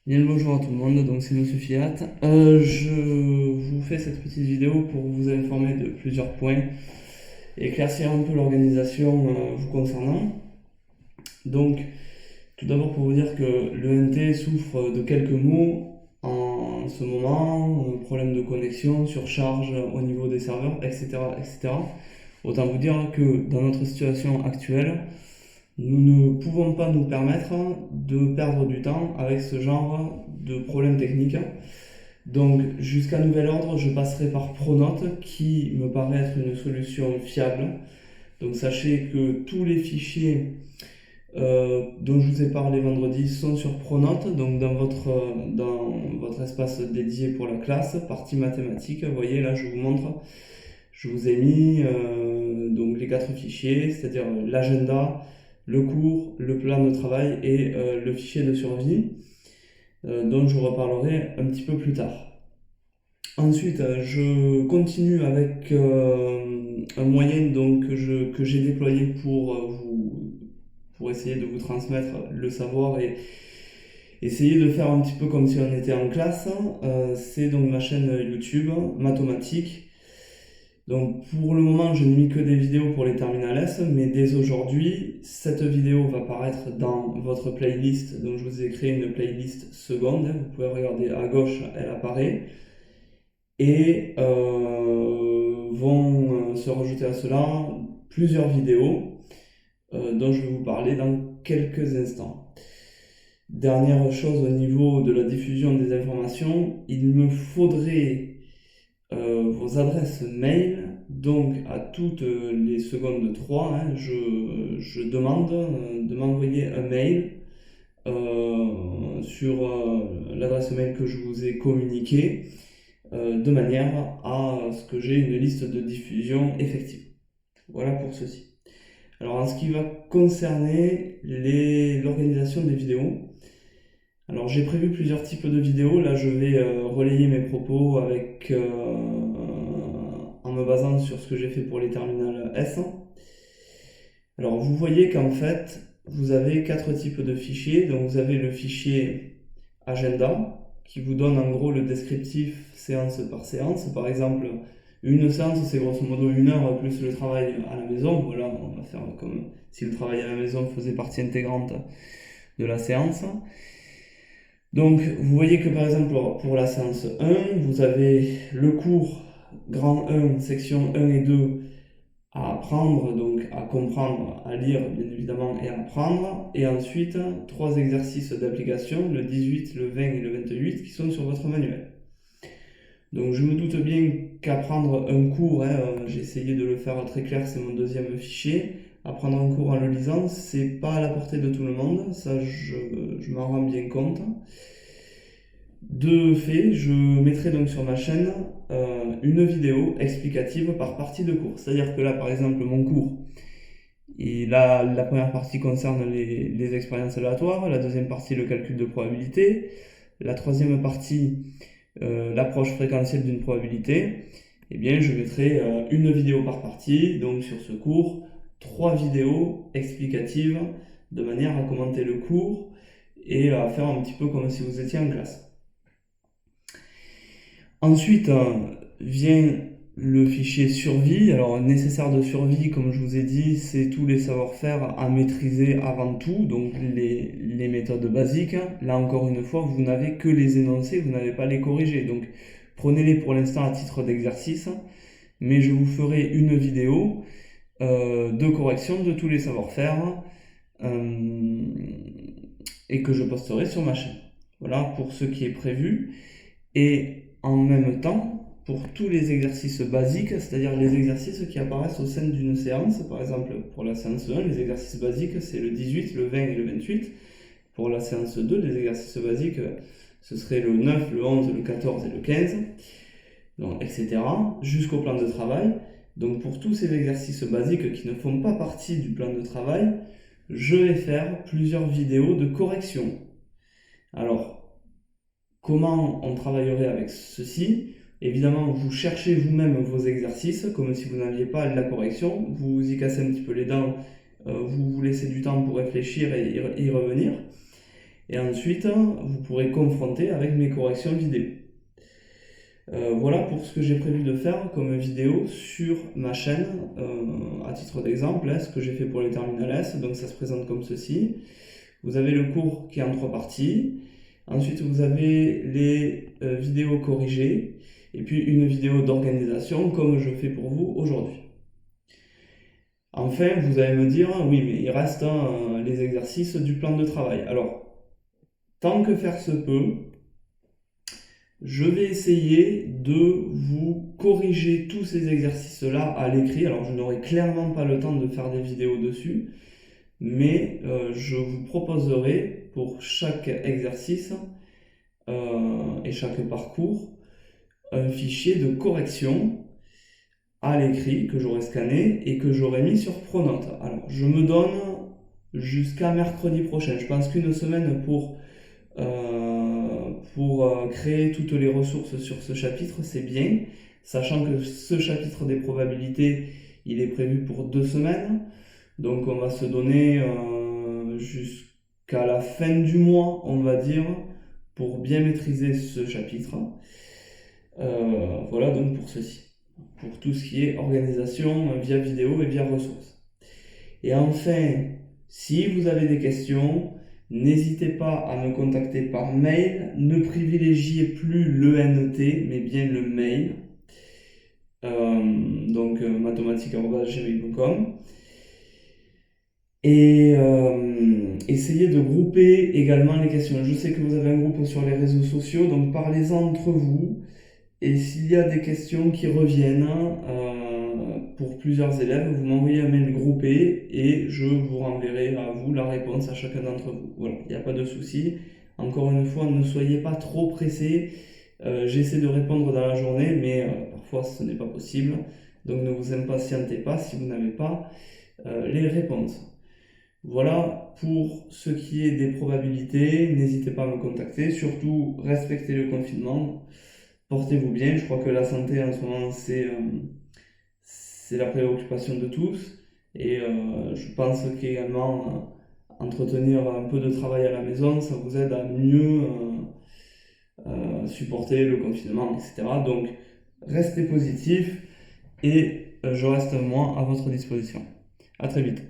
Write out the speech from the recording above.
Bien le bonjour à tout le monde, donc c'est Monsieur Fiat. Je vous fais cette petite vidéo pour vous informer de plusieurs points et éclaircir un peu l'organisation vous concernant. Donc, tout d'abord pour vous dire que le NT souffre de quelques maux en ce moment, problème de connexion, surcharge au niveau des serveurs, etc., etc. Autant vous dire que dans notre situation actuelle, nous ne pouvons pas nous permettre de perdre du temps avec ce genre de problèmes techniques. Donc, jusqu'à nouvel ordre, je passerai par Pronote, qui me paraît être une solution fiable. Donc, sachez que tous les fichiers dont je vous ai parlé vendredi sont sur Pronote, donc dans votre espace dédié pour la classe, partie mathématiques. Vous voyez, là, je vous montre. Je vous ai mis donc les 4 fichiers, c'est-à-dire l'agenda, le cours, le plan de travail et le fichier de survie, dont je vous reparlerai un petit peu plus tard. Ensuite, je continue avec un moyen donc, que j'ai déployé pour essayer de vous transmettre le savoir et essayer de faire un petit peu comme si on était en classe. C'est donc ma chaîne YouTube, Mathomatique. Donc pour le moment, je n'ai mis que des vidéos pour les terminales S, mais dès aujourd'hui, cette vidéo va apparaître dans votre playlist. Donc je vous ai créé une playlist seconde, vous pouvez regarder à gauche, elle apparaît. Et vont se rajouter à cela plusieurs vidéos dont je vais vous parler dans quelques instants. Dernière chose au niveau de la diffusion des informations, il me faudrait vos adresses mail, donc à toutes les secondes 3, je demande de m'envoyer un mail sur l'adresse mail que je vous ai communiquée, de manière à ce que j'ai une liste de diffusion effective. Voilà pour ceci. Alors en ce qui va concerner l'organisation des vidéos, alors j'ai prévu plusieurs types de vidéos. Là je vais relayer mes propos en me basant sur ce que j'ai fait pour les terminales S. Alors vous voyez qu'en fait vous avez 4 types de fichiers. Donc vous avez le fichier agenda qui vous donne en gros le descriptif séance par séance. Par exemple, une séance c'est grosso modo 1 heure plus le travail à la maison. Voilà, on va faire comme si le travail à la maison faisait partie intégrante de la séance. Donc, vous voyez que par exemple pour la séance 1, vous avez le cours grand 1, section 1 et 2 à apprendre, donc à comprendre, à lire bien évidemment et à apprendre. Et ensuite, 3 exercices d'application, le 18, le 20 et le 28, qui sont sur votre manuel. Donc je me doute bien qu'apprendre un cours, j'ai essayé de le faire très clair, c'est mon deuxième fichier. Apprendre un cours en le lisant, c'est pas à la portée de tout le monde, ça je m'en rends bien compte. De fait, je mettrai donc sur ma chaîne une vidéo explicative par partie de cours. C'est-à-dire que là, par exemple, mon cours, la première partie concerne les expériences aléatoires, la deuxième partie le calcul de probabilité, la troisième partie l'approche fréquentielle d'une probabilité. Eh bien, je mettrai une vidéo par partie, donc sur ce cours, 3 vidéos explicatives de manière à commenter le cours et à faire un petit peu comme si vous étiez en classe. Ensuite vient le fichier survie. Alors nécessaire de survie, comme je vous ai dit, c'est tous les savoir-faire à maîtriser avant tout, donc les méthodes basiques. Là encore une fois, vous n'avez que les énoncer, vous n'avez pas les corriger. Donc prenez-les pour l'instant à titre d'exercice, mais je vous ferai une vidéo de correction de tous les savoir-faire et que je posterai sur ma chaîne. Voilà pour ce qui est prévu. Et en même temps, pour tous les exercices basiques, c'est-à-dire les exercices qui apparaissent au sein d'une séance, par exemple pour la séance 1, les exercices basiques, c'est le 18, le 20 et le 28. Pour la séance 2, les exercices basiques, ce serait le 9, le 11, le 14 et le 15, donc, etc., jusqu'au plan de travail. Donc pour tous ces exercices basiques qui ne font pas partie du plan de travail, je vais faire plusieurs vidéos de correction. Alors, comment on travaillerait avec ceci? Évidemment, vous cherchez vous-même vos exercices, comme si vous n'aviez pas la correction, vous y cassez un petit peu les dents, vous vous laissez du temps pour réfléchir et y revenir. Et ensuite, vous pourrez confronter avec mes corrections vidéo. Voilà pour ce que j'ai prévu de faire comme vidéo sur ma chaîne. À titre d'exemple, ce que j'ai fait pour les terminales S, donc ça se présente comme ceci. Vous avez le cours qui est en 3 parties. Ensuite, vous avez les vidéos corrigées. Et puis une vidéo d'organisation comme je fais pour vous aujourd'hui. Enfin, vous allez me dire, oui, mais il reste les exercices du plan de travail. Alors, tant que faire se peut, je vais essayer de vous corriger tous ces exercices-là à l'écrit. Alors, je n'aurai clairement pas le temps de faire des vidéos dessus, mais je vous proposerai pour chaque exercice et chaque parcours un fichier de correction à l'écrit que j'aurai scanné et que j'aurai mis sur Pronote. Alors, je me donne jusqu'à mercredi prochain. Je pense qu'une semaine pour créer toutes les ressources sur ce chapitre, c'est bien, sachant que ce chapitre des probabilités, il est prévu pour 2 semaines. Donc, on va se donner jusqu'à la fin du mois, on va dire, pour bien maîtriser ce chapitre. Voilà donc pour ceci, pour tout ce qui est organisation via vidéo et via ressources. Et enfin, si vous avez des questions, n'hésitez pas à me contacter par mail. Ne privilégiez plus l'ENT, mais bien le mail. Donc mathématiques@gmail.com. Et essayez de grouper également les questions. Je sais que vous avez un groupe sur les réseaux sociaux, donc parlez-en entre vous. Et s'il y a des questions qui reviennent pour plusieurs élèves, vous m'envoyez un mail groupé et je vous renverrai à vous la réponse à chacun d'entre vous. Voilà, il n'y a pas de souci. Encore une fois, ne soyez pas trop pressés. J'essaie de répondre dans la journée, mais parfois ce n'est pas possible. Donc ne vous impatientez pas si vous n'avez pas les réponses. Voilà pour ce qui est des probabilités. N'hésitez pas à me contacter. Surtout, respectez le confinement. Portez-vous bien. Je crois que la santé en ce moment, c'est la préoccupation de tous. Et je pense qu'également, entretenir un peu de travail à la maison, ça vous aide à mieux supporter le confinement, etc. Donc, restez positif et je reste moi à votre disposition. À très vite.